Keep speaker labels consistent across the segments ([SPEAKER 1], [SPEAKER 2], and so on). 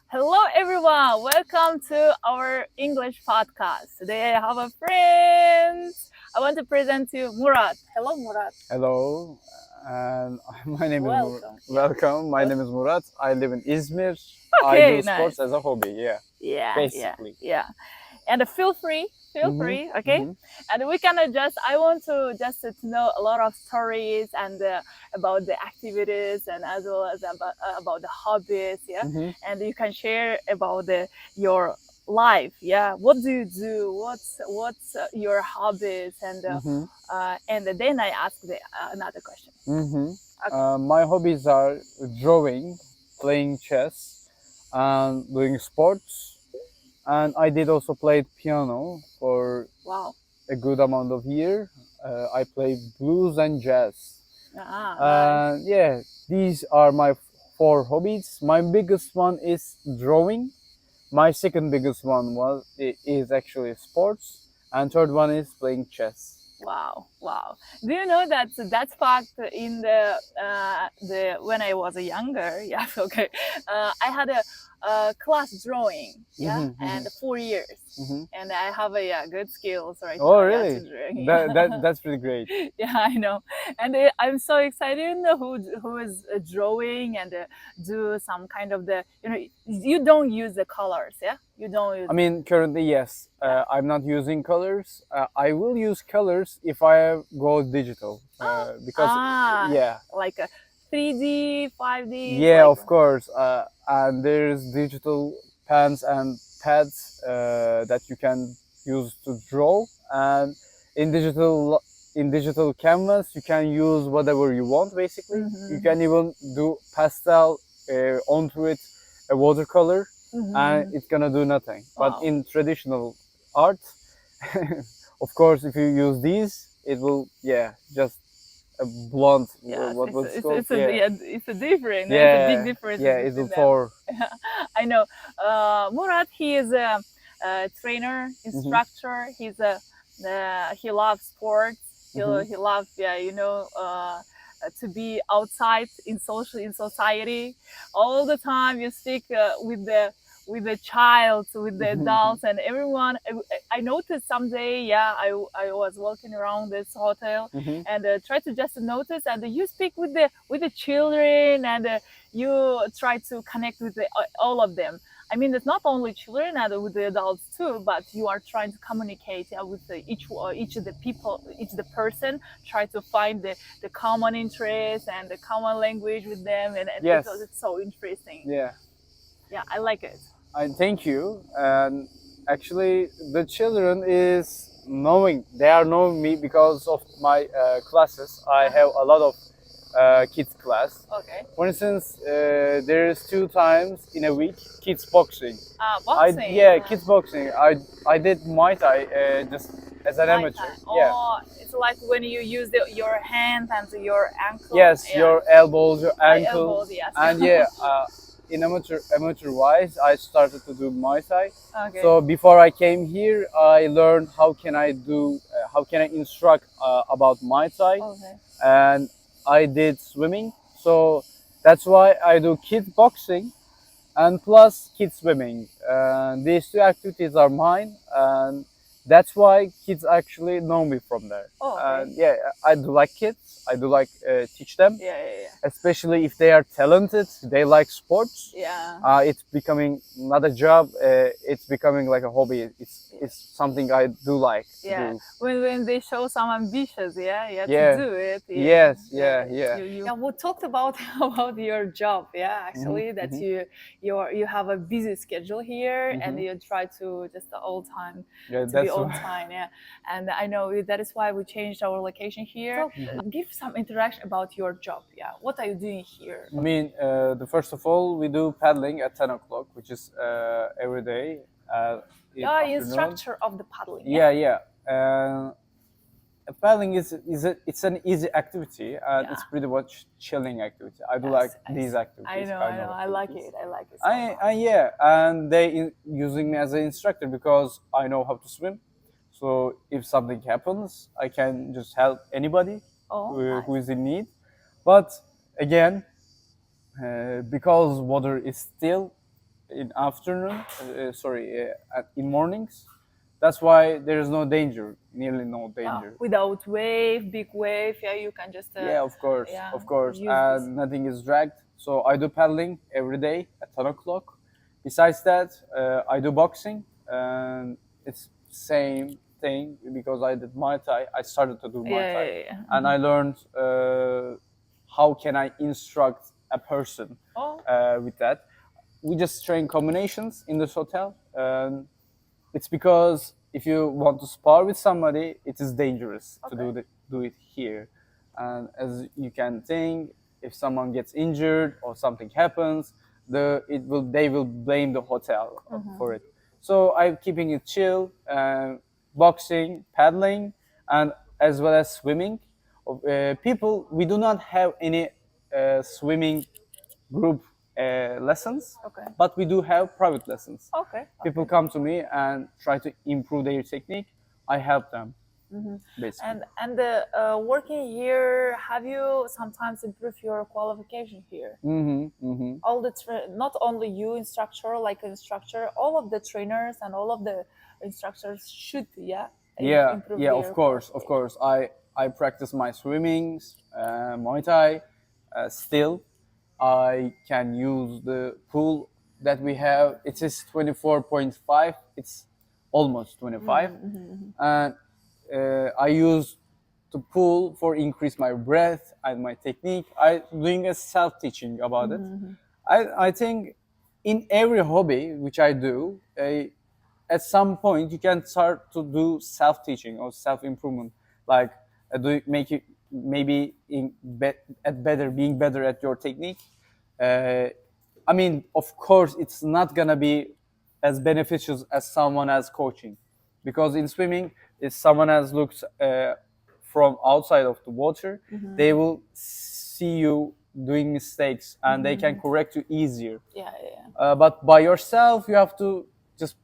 [SPEAKER 1] Hello, everyone. Welcome to our English podcast. Today I have a friend. I want to present you Murat. Hello, Murat.
[SPEAKER 2] Hello, and my name is
[SPEAKER 1] Welcome.
[SPEAKER 2] welcome. My name is Murat. I live in Izmir. I
[SPEAKER 1] Okay,
[SPEAKER 2] do
[SPEAKER 1] nice.
[SPEAKER 2] sports as a hobby. Yeah, basically.
[SPEAKER 1] Yeah. And feel free, okay?
[SPEAKER 2] Mhm.
[SPEAKER 1] And we can just, I want to just to know a lot of stories and about the activities and as well as about the hobbies, yeah?
[SPEAKER 2] Mhm.
[SPEAKER 1] And you can share about your life, yeah? What do you do? What's your hobbies?
[SPEAKER 2] Mhm.
[SPEAKER 1] And then I ask another question.
[SPEAKER 2] Mhm.
[SPEAKER 1] Okay.
[SPEAKER 2] My hobbies are drawing, playing chess, and doing sports. And I did also play piano for
[SPEAKER 1] Wow.
[SPEAKER 2] a good amount of year. I play blues and jazz.
[SPEAKER 1] Nice.
[SPEAKER 2] Yeah, these are my four hobbies. My biggest one is drawing. My second biggest one is actually sports, and third one is playing chess.
[SPEAKER 1] Wow. Do you know that that fact in the when I was younger, yeah, okay, I had a class drawing, yeah,
[SPEAKER 2] Mhm, mhm,
[SPEAKER 1] and 4 years,
[SPEAKER 2] mhm.
[SPEAKER 1] and I have a good skills right
[SPEAKER 2] Oh,
[SPEAKER 1] now, yeah, to
[SPEAKER 2] really?
[SPEAKER 1] drawing,
[SPEAKER 2] That's pretty great.
[SPEAKER 1] yeah, I know, and I'm so excited who is drawing and do some kind of you don't use the colors, yeah, you don't use
[SPEAKER 2] I mean, currently, yes.
[SPEAKER 1] yeah.
[SPEAKER 2] I'm not using colors. I will use colors if I go digital, because
[SPEAKER 1] Ah,
[SPEAKER 2] yeah,
[SPEAKER 1] like a 3D, 5D,
[SPEAKER 2] yeah,
[SPEAKER 1] like
[SPEAKER 2] of course. And there's digital pens and pads that you can use to draw, and in digital in digital canvas you can use whatever you want. Basically, you can even do pastel onto it, a watercolor, and it's gonna do nothing. But
[SPEAKER 1] wow.
[SPEAKER 2] in traditional art, of course, if you use these, it will, yeah, just a blunt.
[SPEAKER 1] Yes,
[SPEAKER 2] What's it called? Yeah,
[SPEAKER 1] it's a different, it's a big
[SPEAKER 2] yeah,
[SPEAKER 1] differences
[SPEAKER 2] yeah. It will
[SPEAKER 1] between them.
[SPEAKER 2] pour.
[SPEAKER 1] I know. Murat, he is a trainer,
[SPEAKER 2] Mhm.
[SPEAKER 1] instructor. He loves sports.
[SPEAKER 2] Mhm.
[SPEAKER 1] He loves, yeah, to be outside in society all the time. You speak with the child, with the
[SPEAKER 2] Mhm.
[SPEAKER 1] adults, and everyone. I noticed someday, yeah, I was walking around this hotel
[SPEAKER 2] Mhm.
[SPEAKER 1] and try to just notice, and you speak with the children, and you try to connect with all of them. I mean, it's not only children and with the adults too, but you are trying to communicate with each of the people, each of the person, try to find the common interest and the common language with them, and
[SPEAKER 2] Yes.
[SPEAKER 1] it's so interesting.
[SPEAKER 2] Yeah.
[SPEAKER 1] Yeah, I like it.
[SPEAKER 2] I thank you. And actually, the children is knowing. They are knowing me because of my classes. I have a lot of kids class.
[SPEAKER 1] Okay.
[SPEAKER 2] For instance, there is 2 times in a week kids boxing.
[SPEAKER 1] Boxing.
[SPEAKER 2] Yeah, kids boxing. I did Muay Thai just as an
[SPEAKER 1] Muay
[SPEAKER 2] amateur.
[SPEAKER 1] Thai.
[SPEAKER 2] Yeah.
[SPEAKER 1] Oh, it's like when you use your hand and your ankle.
[SPEAKER 2] Yes,
[SPEAKER 1] Yeah.
[SPEAKER 2] your elbows, your
[SPEAKER 1] I
[SPEAKER 2] ankle,
[SPEAKER 1] elbowed, yes.
[SPEAKER 2] and yeah. In amateur wise, I started to do Muay Thai.
[SPEAKER 1] Okay.
[SPEAKER 2] So before I came here, I learned how can I instruct about Muay Thai,
[SPEAKER 1] Okay.
[SPEAKER 2] and I did swimming. So that's why I do kickboxing and plus kids swimming. These two activities are mine, and that's why kids actually know me from there.
[SPEAKER 1] Oh, okay.
[SPEAKER 2] And yeah, I do like kids. I do like teach them,
[SPEAKER 1] Yeah.
[SPEAKER 2] especially if they are talented. They like sports.
[SPEAKER 1] Yeah.
[SPEAKER 2] It's becoming not a job. It's becoming like a hobby. It's something I do like to
[SPEAKER 1] Yeah.
[SPEAKER 2] do.
[SPEAKER 1] When they show some ambitious, yeah, to
[SPEAKER 2] Yeah.
[SPEAKER 1] do it. Yeah.
[SPEAKER 2] Yes. Yeah.
[SPEAKER 1] Yeah, we talked about about your job, yeah,
[SPEAKER 2] Hmm.
[SPEAKER 1] actually, that
[SPEAKER 2] Hmm.
[SPEAKER 1] you have a busy schedule here, and
[SPEAKER 2] Hmm.
[SPEAKER 1] you try to just all time
[SPEAKER 2] Yeah,
[SPEAKER 1] to be
[SPEAKER 2] that's
[SPEAKER 1] on
[SPEAKER 2] why.
[SPEAKER 1] time, yeah. And I know that is why we changed our location here. So give some interaction about your job, yeah. What are you doing here?
[SPEAKER 2] I mean, the first of all, we do paddling at 10 o'clock, which is every day in
[SPEAKER 1] Yeah,
[SPEAKER 2] afternoon.
[SPEAKER 1] instructor of the paddling,
[SPEAKER 2] Yeah. Uh, Paddling it's an easy activity, and it's
[SPEAKER 1] Yeah.
[SPEAKER 2] pretty much chilling activity. I do like
[SPEAKER 1] Yes,
[SPEAKER 2] these
[SPEAKER 1] I
[SPEAKER 2] activities,
[SPEAKER 1] know,
[SPEAKER 2] kind of
[SPEAKER 1] I like
[SPEAKER 2] activities.
[SPEAKER 1] it. I like it so much.
[SPEAKER 2] Yeah, and using me as an instructor because I know how to swim. So if something happens, I can just help anybody
[SPEAKER 1] Oh,
[SPEAKER 2] who
[SPEAKER 1] nice.
[SPEAKER 2] is in need. But again, because water is still, in afternoon. In mornings. That's why there is no danger, nearly no danger.
[SPEAKER 1] Without wave, big wave, yeah, you can just
[SPEAKER 2] Yeah,
[SPEAKER 1] yeah,
[SPEAKER 2] of course,
[SPEAKER 1] use this.
[SPEAKER 2] and nothing is dragged. So I do paddling every day at 10 o'clock. Besides that, I do boxing, and it's same thing because I did Muay Thai. I started to do Muay
[SPEAKER 1] Yeah,
[SPEAKER 2] Thai,
[SPEAKER 1] yeah, yeah.
[SPEAKER 2] and I learned how can I instruct a person
[SPEAKER 1] Oh,
[SPEAKER 2] with that. We just train combinations in this hotel. It's because if you want to spar with somebody, it is dangerous to
[SPEAKER 1] okay.
[SPEAKER 2] do it here. And as you can think, if someone gets injured or something happens, they will blame the hotel for it. So I'm keeping it chill, boxing, paddling, and as well as swimming. People, we do not have any swimming group lessons,
[SPEAKER 1] Okay.
[SPEAKER 2] but we do have private lessons.
[SPEAKER 1] Okay.
[SPEAKER 2] People
[SPEAKER 1] Okay.
[SPEAKER 2] come to me and try to improve their technique. I help them basically.
[SPEAKER 1] And the working here, have you sometimes improved your qualification here? All the not only you instructor, like instructor, all of the trainers and all of the instructors should, yeah, improve
[SPEAKER 2] Yeah,
[SPEAKER 1] their
[SPEAKER 2] of
[SPEAKER 1] qualification.
[SPEAKER 2] course. I practice my swimmings, Muay Thai. Still, I can use the pool that we have. It is 24.5. It's almost 25, and I use the pool for increase my breath and my technique. I doing a self teaching about it. I think in every hobby which I do, at some point you can start to do self teaching or self improvement, like do make you maybe at better being better at your technique. Uh, I mean, of course, it's not gonna be as beneficial as someone else coaching, because in swimming, if someone else looks from outside of the water, they will see you doing mistakes and they can correct you easier.
[SPEAKER 1] Yeah, yeah,
[SPEAKER 2] But by yourself, you have to just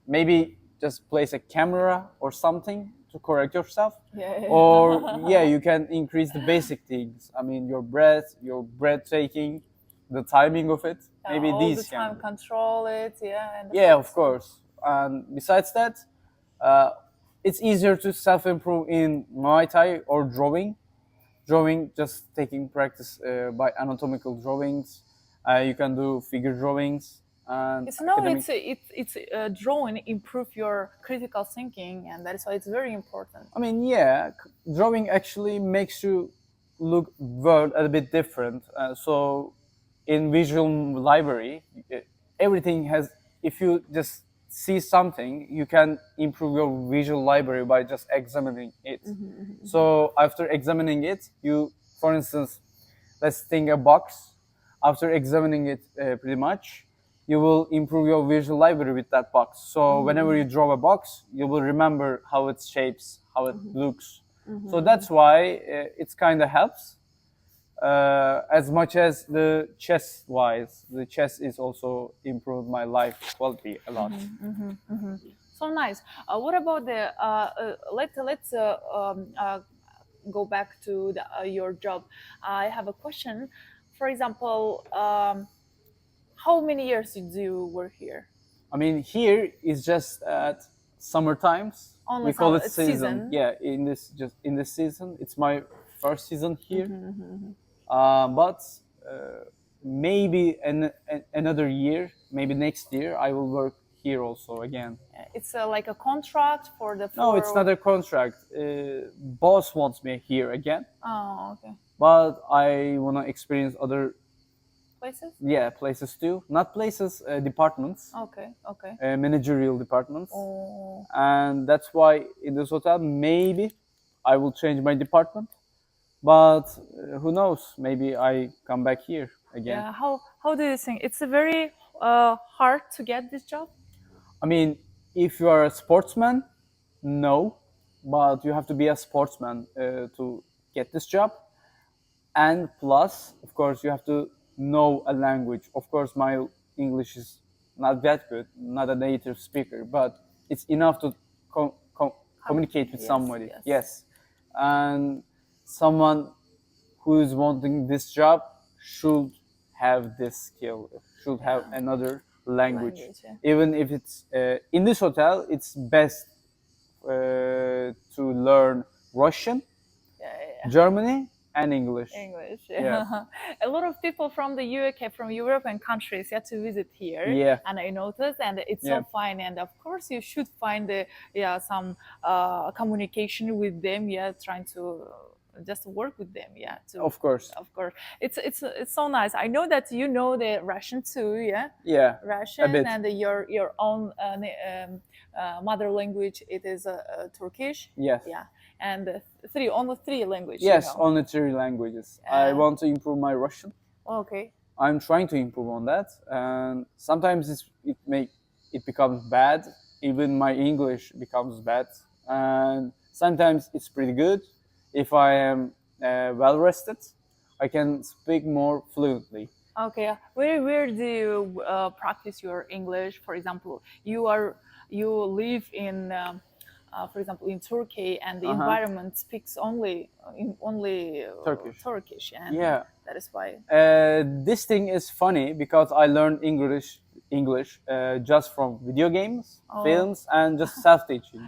[SPEAKER 2] maybe just place a camera or something to correct yourself.
[SPEAKER 1] yeah, yeah.
[SPEAKER 2] Or yeah, you can increase the basic things. I mean, your breath taking, the timing of it.
[SPEAKER 1] Yeah,
[SPEAKER 2] Maybe
[SPEAKER 1] all the
[SPEAKER 2] these
[SPEAKER 1] time
[SPEAKER 2] can.
[SPEAKER 1] control it, yeah, and
[SPEAKER 2] Yeah, of
[SPEAKER 1] focus on.
[SPEAKER 2] course. And besides that, uh, it's easier to self improve in Muay Thai or drawing. Drawing, just taking practice by anatomical drawings. You can do figure drawings and
[SPEAKER 1] It's no,
[SPEAKER 2] academic.
[SPEAKER 1] it's drawing improve your critical thinking, and that is why it's very important.
[SPEAKER 2] I mean, yeah, drawing actually makes you look world a bit different. So, in visual library, everything has. If you just see something, you can improve your visual library by just examining it. So after examining it, for instance, let's think a box. After examining it pretty much, you will improve your visual library with that box. So whenever you draw a box, you will remember how it shapes, how it looks. So that's why it's kind of helps. As much as the chess wise, the chess is also improved my life quality a lot.
[SPEAKER 1] So nice. What about the let's go back to your job. I have a question. For example, how many years do you work here?
[SPEAKER 2] I mean, here is just at summer times.
[SPEAKER 1] Only
[SPEAKER 2] We call
[SPEAKER 1] some
[SPEAKER 2] it
[SPEAKER 1] it's
[SPEAKER 2] season.
[SPEAKER 1] season.
[SPEAKER 2] Yeah, in this season, it's my first season here. But maybe another year, maybe next year, I will work here also again.
[SPEAKER 1] It's like a contract for the
[SPEAKER 2] No, it's not a contract. Boss wants me here again,
[SPEAKER 1] Oh, okay.
[SPEAKER 2] but I wanna experience other
[SPEAKER 1] Places.
[SPEAKER 2] places too. Not places, departments,
[SPEAKER 1] Okay, okay.
[SPEAKER 2] managerial departments,
[SPEAKER 1] Oh,
[SPEAKER 2] and that's why in this hotel maybe I will change my department. But who knows? Maybe I come back here again.
[SPEAKER 1] yeah. How do you think? It's a very hard to get this job.
[SPEAKER 2] I mean, if you are a sportsman, no, but you have to be a sportsman to get this job. And plus, of course, you have to know a language. Of course, my English is not that good, not a native speaker, but it's enough to communicate with
[SPEAKER 1] Yes,
[SPEAKER 2] somebody.
[SPEAKER 1] yes.
[SPEAKER 2] Yes, and someone who is wanting this job should have this skill, should have
[SPEAKER 1] Yeah.
[SPEAKER 2] another language.
[SPEAKER 1] Yeah.
[SPEAKER 2] Even if it's in this hotel, it's best to learn Russian,
[SPEAKER 1] Yeah.
[SPEAKER 2] Germany, and English.
[SPEAKER 1] English.
[SPEAKER 2] Yeah.
[SPEAKER 1] A lot of people from the UK, from European countries, had to visit here,
[SPEAKER 2] Yeah.
[SPEAKER 1] and I noticed, and it's
[SPEAKER 2] Yeah.
[SPEAKER 1] so fun. And of course, you should find some communication with them. Yeah, trying to just work with them. Yeah,
[SPEAKER 2] Of course.
[SPEAKER 1] of course, it's so nice. I know that you know the Russian too. Yeah,
[SPEAKER 2] Yeah. A
[SPEAKER 1] Russian
[SPEAKER 2] bit.
[SPEAKER 1] and your own mother language. It is Turkish.
[SPEAKER 2] Yes.
[SPEAKER 1] Yeah, and only three languages.
[SPEAKER 2] Yes,
[SPEAKER 1] You know.
[SPEAKER 2] only 3 languages. I want to improve my Russian.
[SPEAKER 1] Okay.
[SPEAKER 2] I'm trying to improve on that, and sometimes it becomes bad. Even my English becomes bad, and sometimes it's pretty good. If I am well rested, I can speak more fluently.
[SPEAKER 1] Okay. Where do you practice your English? For example, you live in for example in Turkey, and the environment speaks only
[SPEAKER 2] Turkish.
[SPEAKER 1] Turkish, and
[SPEAKER 2] Yeah.
[SPEAKER 1] that is why.
[SPEAKER 2] This thing is funny because I learned English just from video games, films, and just self-teaching.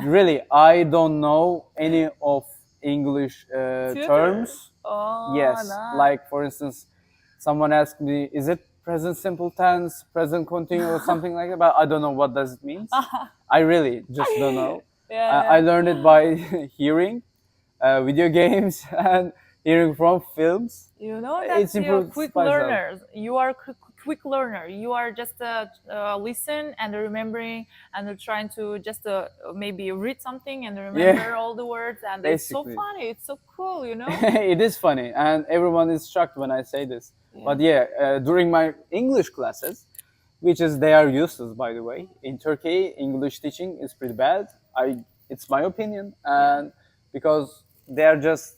[SPEAKER 2] Really, I don't know any of English terms.
[SPEAKER 1] Oh,
[SPEAKER 2] Yes,
[SPEAKER 1] nice.
[SPEAKER 2] like for instance, someone asked me, "Is it present simple tense, present continuous, or something like that?" But I don't know what does it mean. I really just don't know.
[SPEAKER 1] Yeah.
[SPEAKER 2] I learned it by hearing video games and hearing from films.
[SPEAKER 1] You know that
[SPEAKER 2] It's
[SPEAKER 1] you're
[SPEAKER 2] improved
[SPEAKER 1] quick
[SPEAKER 2] by itself.
[SPEAKER 1] learners. You are quick learner. You are just listen and remembering and trying to just maybe read something and remember all the words. And it's so
[SPEAKER 2] Basically.
[SPEAKER 1] funny. It's so cool, you know.
[SPEAKER 2] It is funny, and everyone is shocked when I say this. But yeah, during my English classes, they are useless, by the way. In Turkey, English teaching is pretty bad. It's my opinion, and because they are just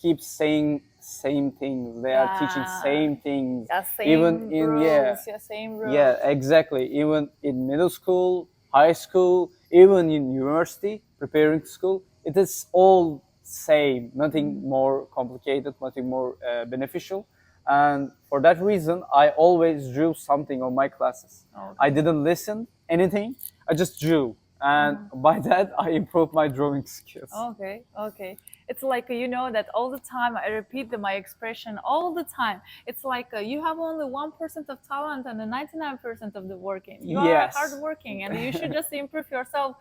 [SPEAKER 2] keep saying same things. They are teaching same things.
[SPEAKER 1] Yeah, same
[SPEAKER 2] even in
[SPEAKER 1] rules. Same rules.
[SPEAKER 2] yeah, exactly. Even in middle school, high school, even in university, preparing to school, it is all same. Nothing more complicated, nothing more beneficial. And for that reason, I always drew something on my classes.
[SPEAKER 1] Okay.
[SPEAKER 2] I didn't listen anything. I just drew, and by that, I improved my drawing skills.
[SPEAKER 1] Okay, okay. It's like you know that all the time I repeat my expression all the time. It's like you have only 1% of talent and 99% of the working. You are hardworking, and you should just improve yourself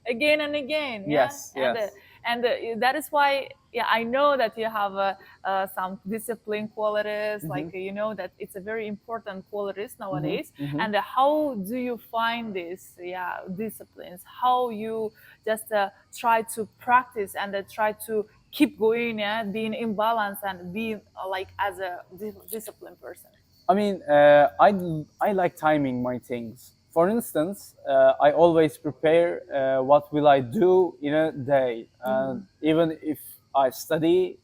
[SPEAKER 1] again and again. Yeah?
[SPEAKER 2] Yes, yes.
[SPEAKER 1] And that is why, yeah, I know that you have some discipline qualities. Like you know that it's a very important qualities nowadays. And how do you find this? Yeah, disciplines. How you just try to practice and try to keep going, yeah, being in balance and being like as a disciplined person.
[SPEAKER 2] I mean, I like timing my things. For instance, I always prepare what will I do in a day. Even if I study,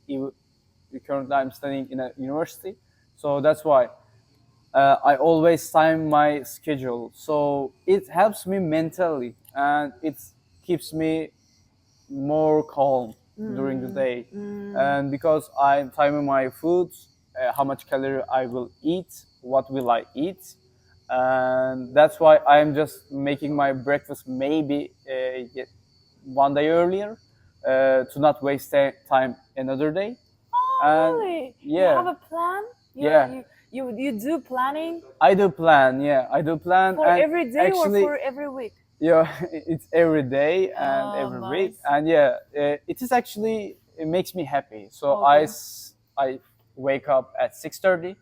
[SPEAKER 2] currently I'm studying in a university, so that's why I always time my schedule. So it helps me mentally, and it keeps me more calm during the day. And because I'm timing my foods, how much calorie I will eat, what will I eat, and that's why I'm just making my breakfast maybe one day earlier to not waste time another day.
[SPEAKER 1] Oh, really?
[SPEAKER 2] Yeah.
[SPEAKER 1] You have a plan? You do planning?
[SPEAKER 2] I do plan. Yeah, I do plan.
[SPEAKER 1] For
[SPEAKER 2] and
[SPEAKER 1] every day
[SPEAKER 2] actually,
[SPEAKER 1] or for every week?
[SPEAKER 2] Yeah, it's every day and every week, and yeah, it is actually it makes me happy. So I wake up at 6:30.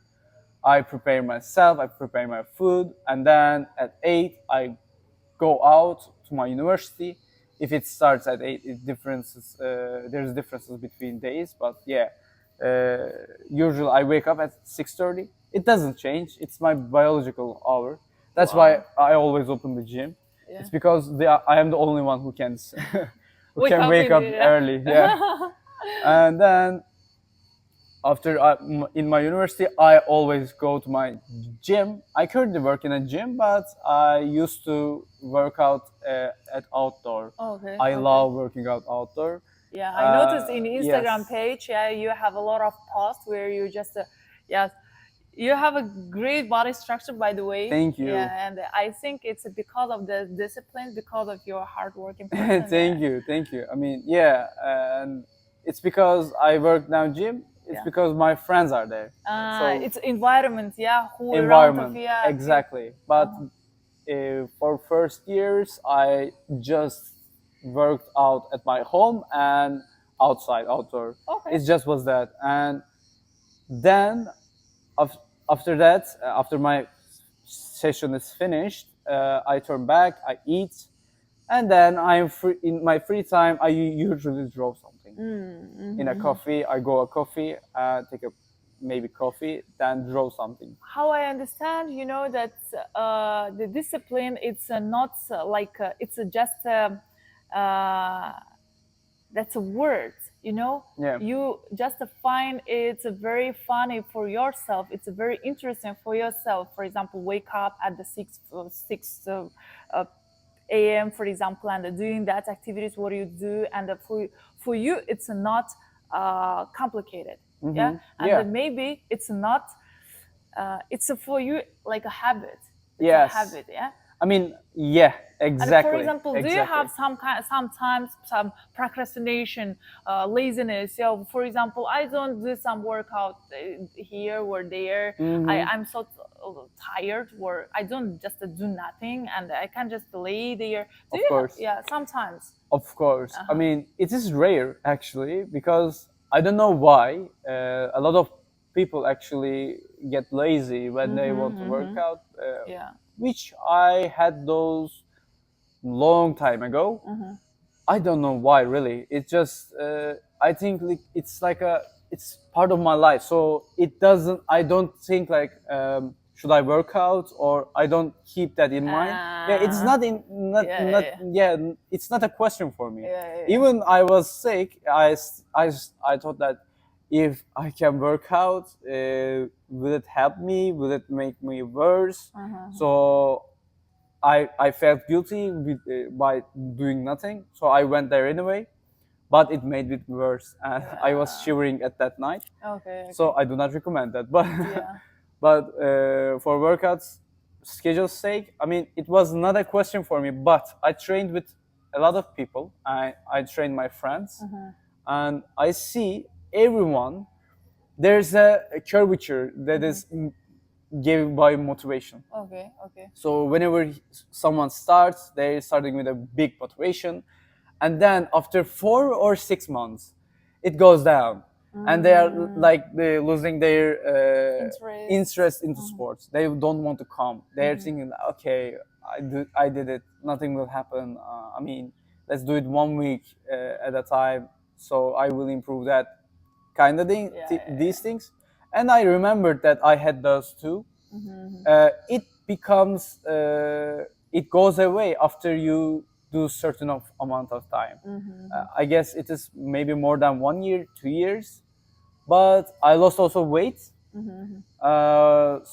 [SPEAKER 2] I prepare myself. I prepare my food, and then at 8 I go out to my university. If it starts at 8, there's differences between days, but yeah, usually I wake up at 6:30. It doesn't change. It's my biological hour. That's why I always open the gym. Yeah. It's because I am the only one who can wake up early. Yeah, and then after in my university, I always go to my gym. I currently work in a gym, but I used to work out at outdoor.
[SPEAKER 1] Okay.
[SPEAKER 2] I love working out outdoor.
[SPEAKER 1] Yeah, I noticed in Instagram page, yeah, you have a lot of posts where you just, You have a great body structure, by the way.
[SPEAKER 2] Thank you.
[SPEAKER 1] Yeah, and I think it's because of the discipline, because of your hardworking person.
[SPEAKER 2] Thank you, thank you. I mean, yeah, and it's because I work now gym. It's
[SPEAKER 1] Yeah.
[SPEAKER 2] because my friends are there. So
[SPEAKER 1] It's environment, yeah, who around of
[SPEAKER 2] environment,
[SPEAKER 1] yeah.
[SPEAKER 2] exactly. But for first years, I just worked out at my home and outside, outdoor.
[SPEAKER 1] Okay.
[SPEAKER 2] It just was that, and then after that, after my session is finished, I turn back, I eat, and then I'm free in my free time. I usually draw something in a coffee. I go a coffee, take a maybe coffee, then draw something.
[SPEAKER 1] How I understand, that the discipline, it's not like it's just that's a word,
[SPEAKER 2] Yeah.
[SPEAKER 1] you just find it's very funny for yourself, it's very interesting for yourself. For example, wake up at the 6 uh, a.m., for example, and doing that activities what you do, and for you it's not complicated. Yeah, and
[SPEAKER 2] Yeah.
[SPEAKER 1] maybe it's not it's for you like a habit. It's a
[SPEAKER 2] Yes.
[SPEAKER 1] habit, yeah.
[SPEAKER 2] I mean, yeah,
[SPEAKER 1] And for
[SPEAKER 2] exactly.
[SPEAKER 1] example, do you
[SPEAKER 2] Exactly.
[SPEAKER 1] have sometimes some procrastination, laziness? Yeah. For example, I don't do some workout here or there. I'm so tired, or I don't just do nothing, and I can just lay there. Do
[SPEAKER 2] Of
[SPEAKER 1] you?
[SPEAKER 2] course.
[SPEAKER 1] Yeah, sometimes.
[SPEAKER 2] Of course. I mean, it is rare actually because I don't know why. A lot of people actually get lazy when they want to work out,
[SPEAKER 1] Yeah.
[SPEAKER 2] which I had those long time ago. I don't know why really. It just I think like it's like it's part of my life. So it doesn't. I don't think like should I work out or I don't keep that in mind. Yeah, it's not in not
[SPEAKER 1] Yeah,
[SPEAKER 2] not
[SPEAKER 1] yeah.
[SPEAKER 2] yeah. It's not a question for me.
[SPEAKER 1] Yeah.
[SPEAKER 2] Even I was sick. I thought that if I can work out, will it help me? Will it make me worse? So I felt guilty by doing nothing, so I went there anyway. But it made it worse, and I was shivering at that night.
[SPEAKER 1] Okay.
[SPEAKER 2] So I do not recommend that. But
[SPEAKER 1] Yeah.
[SPEAKER 2] but for workouts schedule's sake, I mean, it was not a question for me. But I trained with a lot of people. I trained my friends, and I see everyone. There's a curvature that is given by motivation.
[SPEAKER 1] Okay. Okay.
[SPEAKER 2] So whenever someone starts, they're starting with a big motivation, and then after 4 or 6 months, it goes down, and they are like they're losing their interest into sports. They don't want to come. They're thinking, okay, I did it. Nothing will happen. I mean, let's do it 1 week at a time, so I will improve that kind of thing. These things, and I remembered that I had those too. It becomes it goes away after you do certain amount of time. I guess it is maybe more than 1 year, 2 years, but I lost also weight.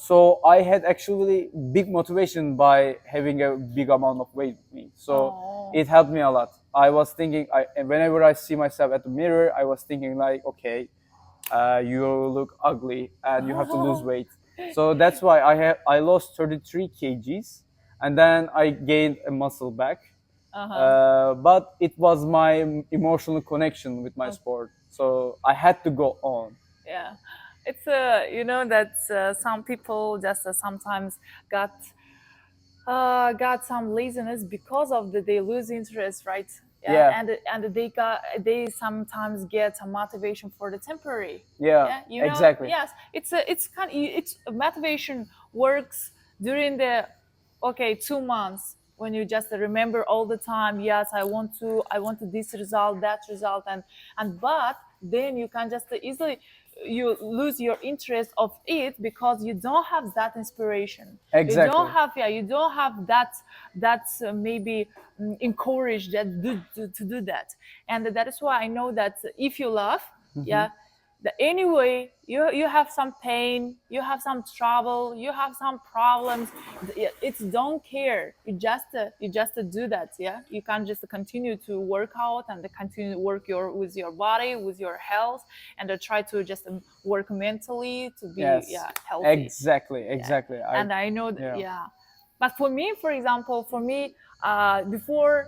[SPEAKER 2] So I had actually big motivation by having a big amount of weight with me. So it helped me a lot. I was thinking, whenever I see myself at the mirror, I was thinking like, okay, you look ugly and you have to lose weight. So that's why I lost 33 kgs, and then I gained a muscle back. But it was my emotional connection with my sport, so I had to go on.
[SPEAKER 1] Yeah, it's that some people just sometimes got some laziness because of they lose interest, right?
[SPEAKER 2] Yeah.
[SPEAKER 1] And they sometimes get a motivation for the temporary.
[SPEAKER 2] Yeah, exactly.
[SPEAKER 1] Yes, it's kind of, it's motivation works during the 2 months, when you just remember all the time, yes, I want to this result, that result, and but then you can just easily you lose your interest of it because you don't have that inspiration.
[SPEAKER 2] Exactly.
[SPEAKER 1] You don't have that maybe encourage that to do that. And that is why I know that if you love, yeah, anyway you have some pain, you have some trouble, you have some problems. It's don't care, you just do that. Yeah, you can just continue to work out and continue to work with your body, with your health, and try to just work mentally to be,
[SPEAKER 2] Yes,
[SPEAKER 1] yeah, healthy.
[SPEAKER 2] exactly,
[SPEAKER 1] Yeah,
[SPEAKER 2] exactly.
[SPEAKER 1] and I know that,
[SPEAKER 2] Yeah.
[SPEAKER 1] yeah. But for me, for example, before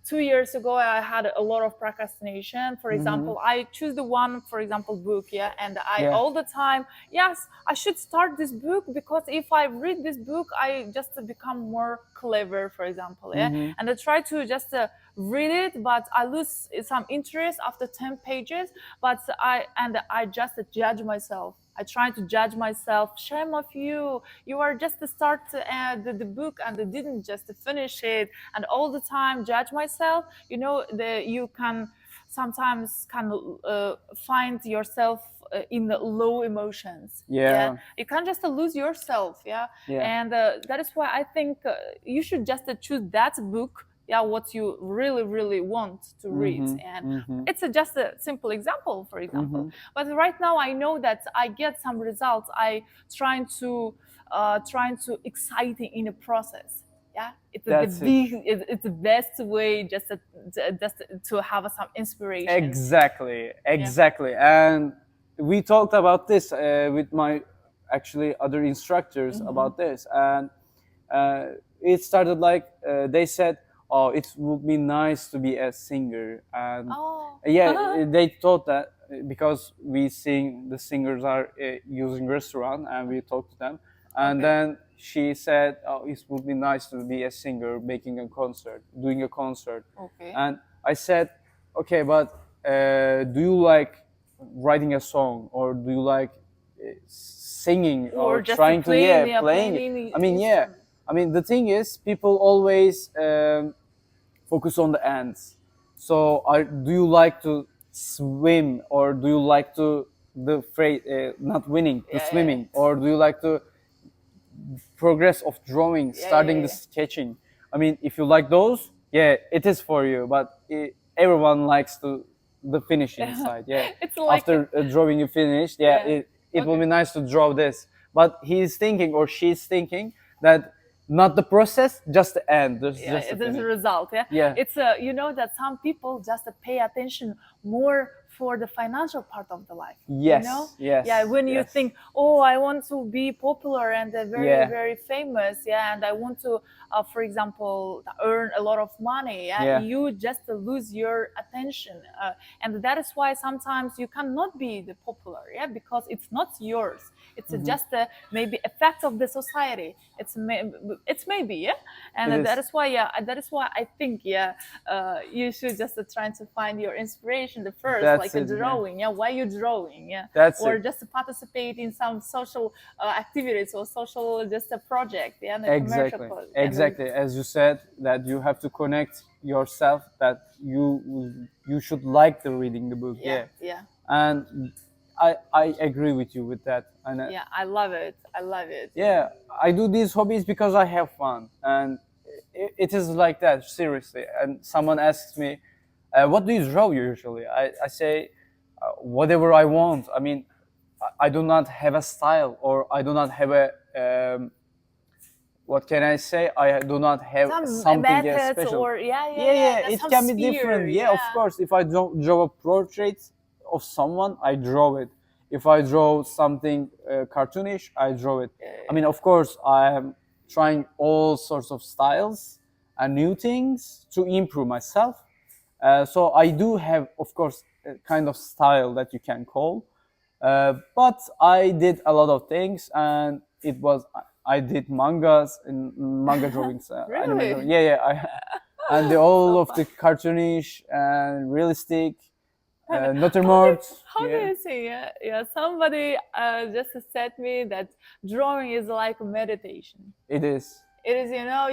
[SPEAKER 1] 2 years ago, I had a lot of procrastination. For
[SPEAKER 2] Hmm.
[SPEAKER 1] example, I choose the one, for example, book, yeah, and I
[SPEAKER 2] Yeah.
[SPEAKER 1] all the time, yes, I should start this book because if I read this book, I just become more clever, for example, yeah,
[SPEAKER 2] Hmm.
[SPEAKER 1] and I try to just read it, but I lose some interest after 10 pages. But I just judge myself. I try to judge myself. Shame of you! You are just to start the book and didn't just finish it, and all the time judge myself. You know, you can sometimes find yourself in the low emotions. Yeah,
[SPEAKER 2] Yeah.
[SPEAKER 1] you can't just lose yourself. Yeah,
[SPEAKER 2] Yeah.
[SPEAKER 1] and that is why I think you should just choose that book. Yeah, what you really really want to read,
[SPEAKER 2] Hmm.
[SPEAKER 1] and
[SPEAKER 2] Hmm.
[SPEAKER 1] it's just a simple example, for example.
[SPEAKER 2] Hmm.
[SPEAKER 1] But right now I know that I get some results. I trying to exciting in the process. Yeah, it's the
[SPEAKER 2] That's it.
[SPEAKER 1] big, it's the best way just to have some inspiration.
[SPEAKER 2] Exactly,
[SPEAKER 1] Yeah.
[SPEAKER 2] exactly. And we talked about this with my actually other instructors
[SPEAKER 1] Hmm.
[SPEAKER 2] about this, and uh, it started like they said, "Oh, it would be nice to be a singer," and
[SPEAKER 1] Oh.
[SPEAKER 2] yeah, they thought that because we sing, the singers are using restaurant, and we talked to them, and
[SPEAKER 1] Okay.
[SPEAKER 2] then she said, "Oh, it would be nice to be a singer, making a concert, doing a concert,"
[SPEAKER 1] Okay.
[SPEAKER 2] and I said, "Okay, but do you like writing a song, or do you like singing, or
[SPEAKER 1] Or just
[SPEAKER 2] trying to,
[SPEAKER 1] playing,
[SPEAKER 2] yeah,
[SPEAKER 1] yeah,
[SPEAKER 2] playing
[SPEAKER 1] playing
[SPEAKER 2] it?"
[SPEAKER 1] any
[SPEAKER 2] I mean, yeah.
[SPEAKER 1] instrument.
[SPEAKER 2] I mean, the thing is, people always focus on the ends. So, do you like to swim, or do you like to the phrase not winning, the
[SPEAKER 1] Yeah, yeah,
[SPEAKER 2] swimming, or do you like to progress of drawing,
[SPEAKER 1] yeah, yeah,
[SPEAKER 2] starting the
[SPEAKER 1] yeah,
[SPEAKER 2] sketching? I mean, if you like those, yeah, it is for you. But everyone likes to the finishing
[SPEAKER 1] yeah.
[SPEAKER 2] side. Yeah,
[SPEAKER 1] It's like,
[SPEAKER 2] after drawing you finished, yeah,
[SPEAKER 1] yeah.
[SPEAKER 2] it will
[SPEAKER 1] Okay.
[SPEAKER 2] be nice to draw this. But he's thinking, or she's thinking, that not the process, just the end,
[SPEAKER 1] Yeah,
[SPEAKER 2] just the
[SPEAKER 1] it is a
[SPEAKER 2] finish.
[SPEAKER 1] result. Yeah,
[SPEAKER 2] Yeah.
[SPEAKER 1] it's you know that some people just pay attention more for the financial part of the life. You know,
[SPEAKER 2] Yes.
[SPEAKER 1] yeah,
[SPEAKER 2] Yes.
[SPEAKER 1] when you
[SPEAKER 2] Yes.
[SPEAKER 1] think, oh, I want to be popular and very
[SPEAKER 2] Yeah.
[SPEAKER 1] very famous, yeah, and I want to, for example, earn a lot of money. Yeah,
[SPEAKER 2] Yeah.
[SPEAKER 1] you just lose your attention, and that is why sometimes you cannot be the popular. Yeah, because it's not yours. It's
[SPEAKER 2] Hmm.
[SPEAKER 1] just a maybe effect of the society. It's maybe, yeah,
[SPEAKER 2] It
[SPEAKER 1] and that
[SPEAKER 2] is.
[SPEAKER 1] is why, yeah, that is why I think, yeah, you should just try to find your inspiration the first,
[SPEAKER 2] That's
[SPEAKER 1] like a
[SPEAKER 2] it. Yeah.
[SPEAKER 1] drawing. Yeah, why you drawing? Yeah,
[SPEAKER 2] That's
[SPEAKER 1] or
[SPEAKER 2] it.
[SPEAKER 1] just to participate in some social activities or social just a project. Yeah, and a commercial
[SPEAKER 2] Exactly.
[SPEAKER 1] project, and
[SPEAKER 2] Exactly. As you said, that you have to connect yourself, that you should like the reading the book.
[SPEAKER 1] yeah,
[SPEAKER 2] Yeah.
[SPEAKER 1] yeah,
[SPEAKER 2] And I agree with you with that. And
[SPEAKER 1] yeah. I love it. I love it. Yeah.
[SPEAKER 2] yeah, I do these hobbies because I have fun, and it is like that, seriously. And someone asks me, what do you draw usually? I say, whatever I want. I mean, I do not have a style, or I do not have a what can I say? I do not have
[SPEAKER 1] Some
[SPEAKER 2] something
[SPEAKER 1] methods,
[SPEAKER 2] special.
[SPEAKER 1] or yeah, yeah,
[SPEAKER 2] Yeah,
[SPEAKER 1] yeah.
[SPEAKER 2] yeah,
[SPEAKER 1] That's
[SPEAKER 2] it
[SPEAKER 1] some
[SPEAKER 2] can be
[SPEAKER 1] sphere.
[SPEAKER 2] different. Yeah, of
[SPEAKER 1] Yeah.
[SPEAKER 2] course. If I draw a portrait of someone, I draw it. If I draw something cartoonish, I draw it. I mean, of course, I am trying all sorts of styles and new things to improve myself. So I do have, of course, a kind of style that you can call. But I did a lot of things, and it was I did mangas and manga drawings, anime
[SPEAKER 1] Really?
[SPEAKER 2] drawing. Yeah, yeah. And all
[SPEAKER 1] So
[SPEAKER 2] of
[SPEAKER 1] fun.
[SPEAKER 2] the cartoonish and realistic,
[SPEAKER 1] And
[SPEAKER 2] naturemort.
[SPEAKER 1] how do
[SPEAKER 2] Yeah,
[SPEAKER 1] you say, yeah, yeah, somebody just said me that drawing is like meditation.
[SPEAKER 2] it is.
[SPEAKER 1] It is, you know,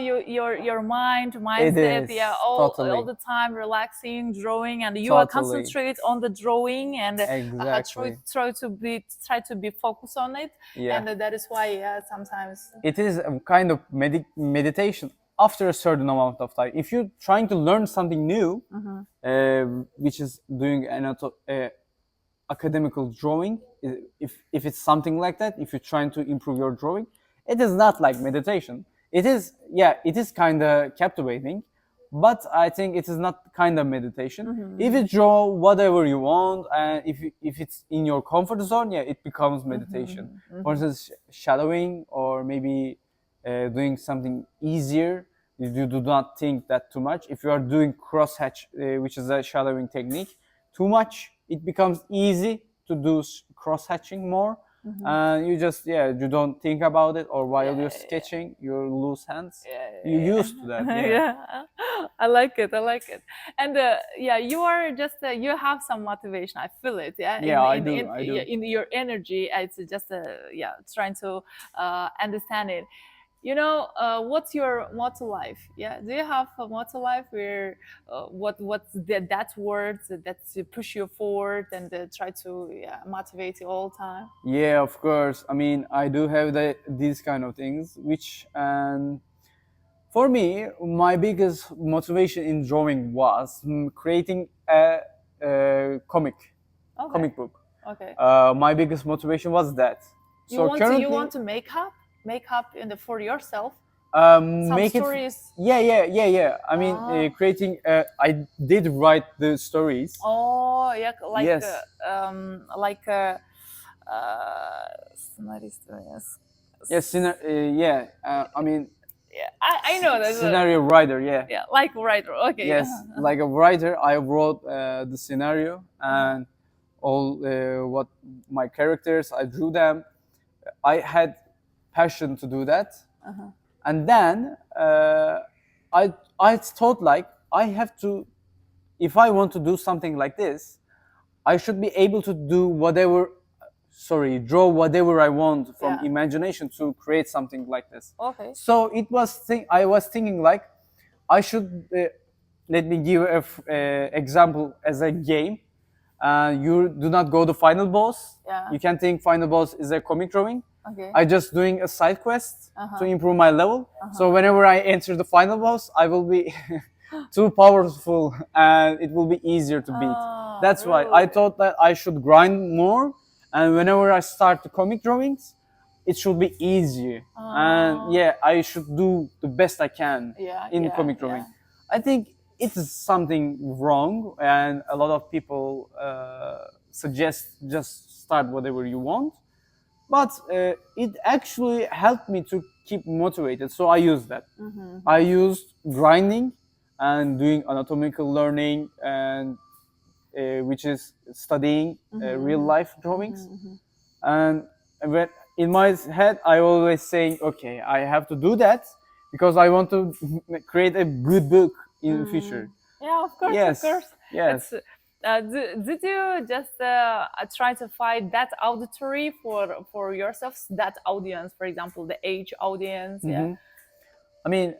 [SPEAKER 1] your mind
[SPEAKER 2] It
[SPEAKER 1] mindset, yeah,
[SPEAKER 2] is
[SPEAKER 1] all
[SPEAKER 2] totally,
[SPEAKER 1] the time relaxing, drawing, and you are
[SPEAKER 2] totally,
[SPEAKER 1] concentrate on the drawing, and
[SPEAKER 2] exactly.
[SPEAKER 1] try to be focused on it,
[SPEAKER 2] Yeah.
[SPEAKER 1] and that is why, yeah, sometimes.
[SPEAKER 2] It is a kind of meditation after a certain amount of time. If you're trying to learn something new,
[SPEAKER 1] Mhm.
[SPEAKER 2] which is doing academical drawing, if it's something like that, if you're trying to improve your drawing, it is not like meditation. It is, yeah, it is kind of captivating, but I think it is not kind of meditation. If you draw whatever you want, and if it's in your comfort zone, yeah, it becomes meditation. For instance, shadowing, or maybe doing something easier. You do not think that too much. If you are doing cross hatch, which is a shadowing technique, too much, it becomes easy to do cross hatching more. And you just, yeah, you don't think about it, or while you're sketching you lose hands. You used to that. Yeah.
[SPEAKER 1] Yeah, I like it. I like it. And yeah, you are just you have some motivation. I feel it. Yeah,
[SPEAKER 2] Yeah, I do. I do.
[SPEAKER 1] in your energy. It's just yeah, trying to understand it. You know, what's your motto life? Yeah, do you have a motto life where what's that words that push you forward and try to, yeah, motivate you all the time?
[SPEAKER 2] Yeah, of course. I mean, I do have these kind of things, which, and for me, my biggest motivation in drawing was creating a
[SPEAKER 1] Okay.
[SPEAKER 2] comic book.
[SPEAKER 1] Okay.
[SPEAKER 2] My biggest motivation was that.
[SPEAKER 1] You want to make up in the for yourself some
[SPEAKER 2] make
[SPEAKER 1] stories.
[SPEAKER 2] Yeah. I mean, creating. I did write the stories.
[SPEAKER 1] Oh, yeah, like
[SPEAKER 2] Yes.
[SPEAKER 1] like scenarist, yes.
[SPEAKER 2] Yes, yeah. I mean,
[SPEAKER 1] Yeah, I know that.
[SPEAKER 2] scenario writer. Yeah.
[SPEAKER 1] Yeah, like writer. Okay.
[SPEAKER 2] Yes, like a writer, I wrote the scenario and all what my characters. I drew them. I had passion to do that, and then I thought like I have to, if I want to do something like this, I should be able to do whatever. Sorry, draw whatever I want from
[SPEAKER 1] Yeah.
[SPEAKER 2] imagination to create something like this.
[SPEAKER 1] Okay.
[SPEAKER 2] So it was I was thinking like I should let me give a example as a game. You do not go to final boss.
[SPEAKER 1] Yeah.
[SPEAKER 2] You can think final boss is a comic drawing.
[SPEAKER 1] Okay.
[SPEAKER 2] I just doing a side quest to improve my level. So whenever I enter the final boss, I will be too powerful and it will be easier to beat.
[SPEAKER 1] Oh,
[SPEAKER 2] That's why I thought that I should grind more, and whenever I start the comic drawings, it should be easier. And yeah, I should do the best I can in comic drawing. I think it is something wrong, and a lot of people suggest just start whatever you want. But it actually helped me to keep motivated, so I used that. I used grinding and doing anatomical learning, and which is studying real life drawings. And when in my head, I always saying, okay, I have to do that because I want to create a good book in the future.
[SPEAKER 1] Yeah, of course,
[SPEAKER 2] Yes.
[SPEAKER 1] of course.
[SPEAKER 2] Yes.
[SPEAKER 1] Did you just try to find that auditory for yourself, that audience, for example, the age audience? Yeah.
[SPEAKER 2] I mean,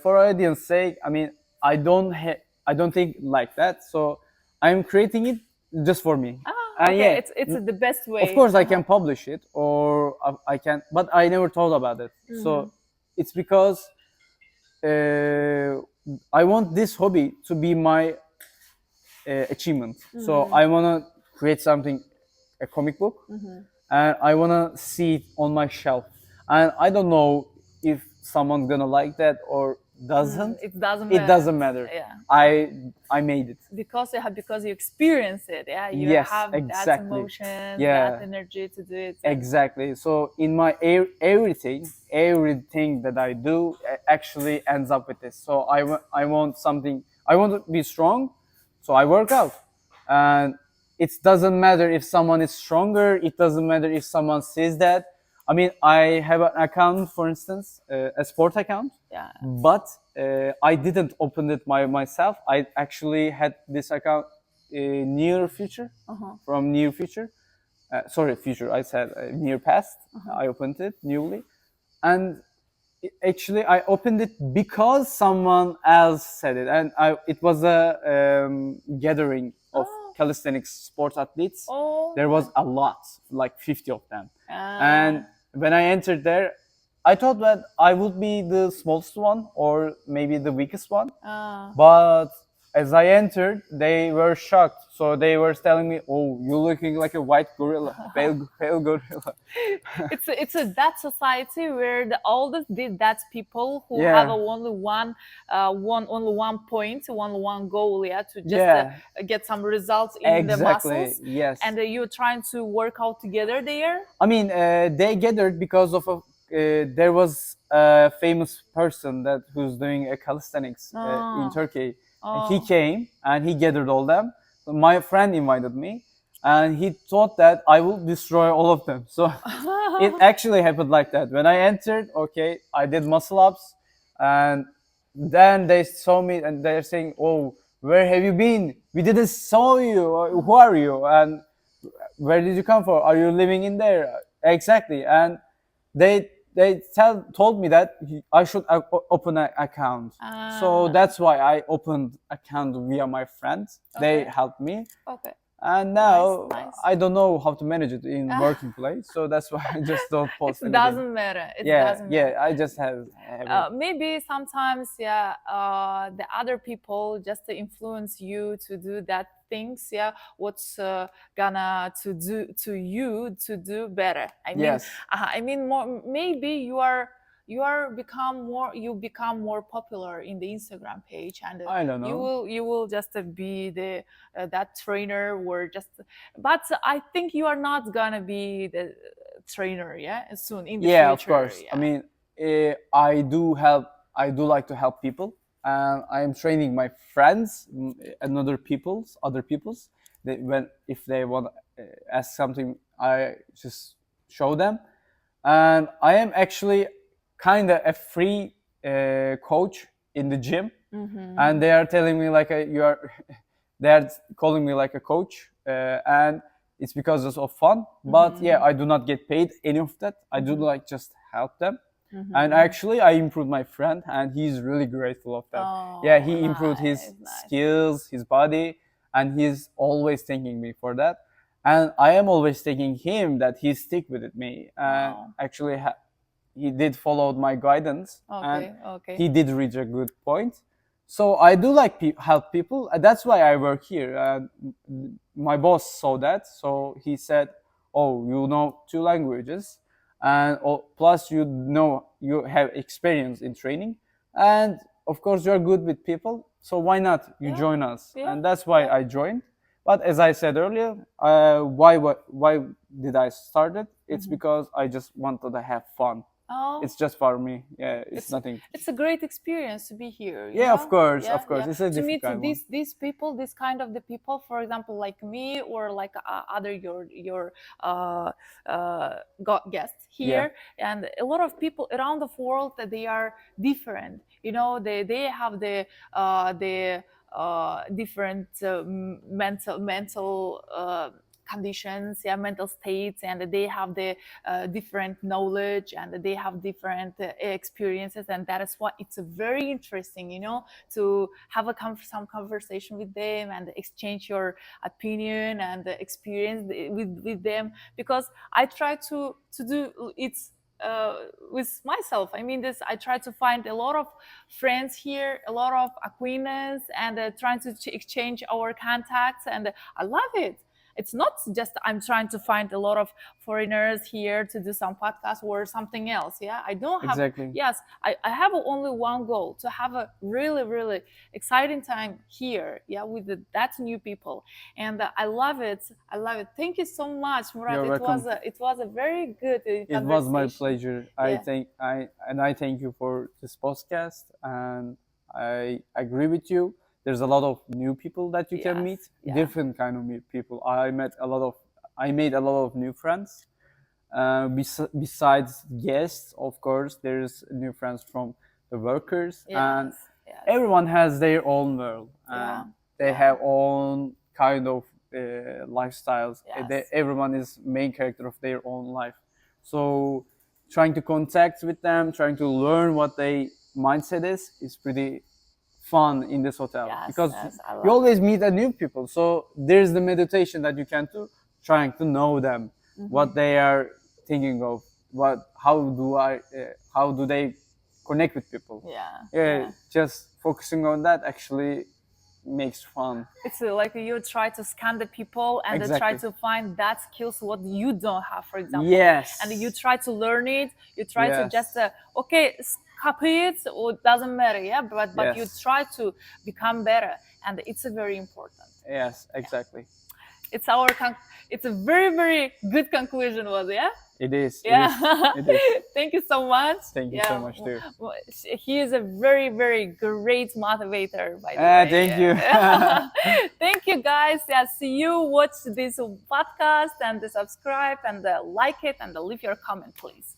[SPEAKER 2] for audience sake, I mean, I don't think like that. So I'm creating it just for me.
[SPEAKER 1] Okay,
[SPEAKER 2] yeah,
[SPEAKER 1] it's the best way.
[SPEAKER 2] of course, I can publish it, or I can, but I never thought about it. So it's because I want this hobby to be my achievement. So I want to create something, a comic book, and I want to see it on my shelf. And I don't know if someone's gonna like that or doesn't.
[SPEAKER 1] It doesn't
[SPEAKER 2] It
[SPEAKER 1] matter.
[SPEAKER 2] doesn't matter.
[SPEAKER 1] Yeah.
[SPEAKER 2] I made it.
[SPEAKER 1] Because you experience it. Yeah. You
[SPEAKER 2] Yes,
[SPEAKER 1] have that
[SPEAKER 2] exactly.
[SPEAKER 1] emotion,
[SPEAKER 2] Yeah.
[SPEAKER 1] that energy to do it.
[SPEAKER 2] Exactly. So in my everything that I do actually ends up with this. So I want something. I want to be strong, so I work out, and it doesn't matter if someone is stronger. It doesn't matter if someone says that. I mean, I have an account, for instance, a sport account.
[SPEAKER 1] Yeah.
[SPEAKER 2] But I didn't open it myself. I actually had this account near future, from near future. Sorry, future. I said near past. I opened it newly, and actually I opened it because someone else said it, and it was a gathering of calisthenics sports athletes.
[SPEAKER 1] Oh.
[SPEAKER 2] There was a lot, like 50 of them, and when I entered there, I thought that I would be the smallest one or maybe the weakest one, but as I entered, they were shocked. So they were telling me, "Oh, you're looking like a white gorilla, pale gorilla."
[SPEAKER 1] It's a that society where the oldest did that's people who have a
[SPEAKER 2] Yeah,
[SPEAKER 1] only one point, only one goal, yeah, to just
[SPEAKER 2] yeah,
[SPEAKER 1] get some results in the
[SPEAKER 2] exactly.
[SPEAKER 1] muscles,
[SPEAKER 2] Yes.
[SPEAKER 1] and you're trying to work out together there.
[SPEAKER 2] I mean, they gathered because of there was a famous person that who's doing a calisthenics in
[SPEAKER 1] Oh,
[SPEAKER 2] Turkey. And he
[SPEAKER 1] oh.
[SPEAKER 2] came and he gathered all them. So my friend invited me, and he thought that I will destroy all of them. So it actually happened like that. When I entered, okay, I did muscle ups, and then they saw me and they're saying, "Oh, where have you been? We didn't saw you. Who are you?" And where did you come from? Are you living in there? Exactly. And they told me that I should open an account. So
[SPEAKER 1] Ah,
[SPEAKER 2] that's why I opened account via my friends. They
[SPEAKER 1] okay,
[SPEAKER 2] helped me,
[SPEAKER 1] okay,
[SPEAKER 2] and
[SPEAKER 1] nice,
[SPEAKER 2] now
[SPEAKER 1] nice.
[SPEAKER 2] I don't know how to manage it in working place. So that's why I just don't
[SPEAKER 1] It
[SPEAKER 2] post anything.
[SPEAKER 1] doesn't matter. It
[SPEAKER 2] Yeah,
[SPEAKER 1] doesn't matter.
[SPEAKER 2] yeah. I just have it.
[SPEAKER 1] Maybe sometimes, yeah, the other people just to influence you to do that things, yeah, what's gonna to do to you to do better.
[SPEAKER 2] Yes.
[SPEAKER 1] I mean, more maybe you become more popular in the Instagram page, and
[SPEAKER 2] I don't know.
[SPEAKER 1] you will just be the that trainer, or just, but I think you are not gonna be the trainer, yeah, soon in the
[SPEAKER 2] Yeah, of
[SPEAKER 1] future,
[SPEAKER 2] course. I
[SPEAKER 1] yeah.
[SPEAKER 2] mean, I do help. I do like to help people, and I am training my friends and other people's. They, when if they want ask something, I just show them, and I am actually kind of a free coach in the gym, and they are telling me like you are. They are calling me like a coach, and it's because it's of fun. But yeah, I do not get paid any of that. I do like just help them. And actually, I improved my friend, and he's really grateful of that. Yeah,
[SPEAKER 1] Oh,
[SPEAKER 2] he improved his
[SPEAKER 1] nice, nice.
[SPEAKER 2] skills, his body, and he's always thanking me for that. And I am always thanking him that he stick with me. And
[SPEAKER 1] Wow.
[SPEAKER 2] actually, he did follow my guidance, and
[SPEAKER 1] Okay, okay.
[SPEAKER 2] he did reach a good point. So I do like help people. That's why I work here. My boss saw that, so he said, "Oh, you know two languages, and plus you know you have experience in training, and of course you're good with people. So why not you
[SPEAKER 1] Yeah,
[SPEAKER 2] join us?"
[SPEAKER 1] yeah,
[SPEAKER 2] And that's why
[SPEAKER 1] yeah.
[SPEAKER 2] I joined. But as I said earlier, why did I start it? It's because I just wanted to have fun.
[SPEAKER 1] Oh,
[SPEAKER 2] It's just for me. Yeah, it's
[SPEAKER 1] it's
[SPEAKER 2] nothing.
[SPEAKER 1] it's a great experience to be here, you
[SPEAKER 2] Yeah,
[SPEAKER 1] know? Yeah,
[SPEAKER 2] of course.
[SPEAKER 1] yeah.
[SPEAKER 2] It's a
[SPEAKER 1] To meet
[SPEAKER 2] difficult one.
[SPEAKER 1] these people, this kind of the people, for example, like me, or like other your uh guests
[SPEAKER 2] Yeah,
[SPEAKER 1] here, and a lot of people around the world, that they are different. You know, they have the different mental conditions, yeah, mental states, and they have the different knowledge, and they have different experiences, and that is why it's very interesting, you know, to have some conversation with them and exchange your opinion and experience with them, because I try to do it's with myself. I mean, this I try to find a lot of friends here, a lot of acquaintance, and trying to exchange our contacts, and I love it. It's not just I'm trying to find a lot of foreigners here to do some podcast or something else. Yeah, I don't have.
[SPEAKER 2] exactly.
[SPEAKER 1] Yes, I have only one goal, to have a really really exciting time here. Yeah, with that new people, and I love it. I love it. Thank you so much, Murat.
[SPEAKER 2] You're welcome.
[SPEAKER 1] It was a very good
[SPEAKER 2] It was my
[SPEAKER 1] conversation.
[SPEAKER 2] pleasure.
[SPEAKER 1] Yeah.
[SPEAKER 2] I thank you for this podcast, and I agree with you. There's a lot of new people that you can
[SPEAKER 1] Yes.
[SPEAKER 2] meet,
[SPEAKER 1] Yeah.
[SPEAKER 2] different kind of people. I made a lot of new friends. Besides guests, of course, there's new friends from the workers, and
[SPEAKER 1] Yes. Yes.
[SPEAKER 2] everyone has their own world,
[SPEAKER 1] Yeah.
[SPEAKER 2] and they
[SPEAKER 1] Yeah.
[SPEAKER 2] have own kind of lifestyles.
[SPEAKER 1] Yes.
[SPEAKER 2] Everyone is main character of their own life. So trying to contact with them, trying to learn what their mindset is pretty fun in this hotel,
[SPEAKER 1] Yes.
[SPEAKER 2] because
[SPEAKER 1] Yes. I
[SPEAKER 2] you
[SPEAKER 1] love it.
[SPEAKER 2] always meet a new people. So there's the meditation that you can do, trying to know them, what they are thinking of, how do they connect with people.
[SPEAKER 1] Yeah.
[SPEAKER 2] Yeah,
[SPEAKER 1] Yeah.
[SPEAKER 2] just focusing on that actually makes fun.
[SPEAKER 1] It's like you try to scan the people and try
[SPEAKER 2] Exactly.
[SPEAKER 1] to find that skills what you don't have, for example.
[SPEAKER 2] Yes.
[SPEAKER 1] And you try to learn it. You try to
[SPEAKER 2] Yes.
[SPEAKER 1] just okay, copy it. Or it doesn't matter, yeah. But you
[SPEAKER 2] Yes.
[SPEAKER 1] try to become better, and it's very important.
[SPEAKER 2] Yes, exactly.
[SPEAKER 1] It's our it's a very good conclusion, was yeah.
[SPEAKER 2] It is.
[SPEAKER 1] Yeah.
[SPEAKER 2] It is.
[SPEAKER 1] Thank you so much.
[SPEAKER 2] Thank you so much too.
[SPEAKER 1] He is a very great motivator, by the way.
[SPEAKER 2] Thank you.
[SPEAKER 1] Thank you, guys. Yeah, see you. Watch this podcast and subscribe and like it and leave your comment, please.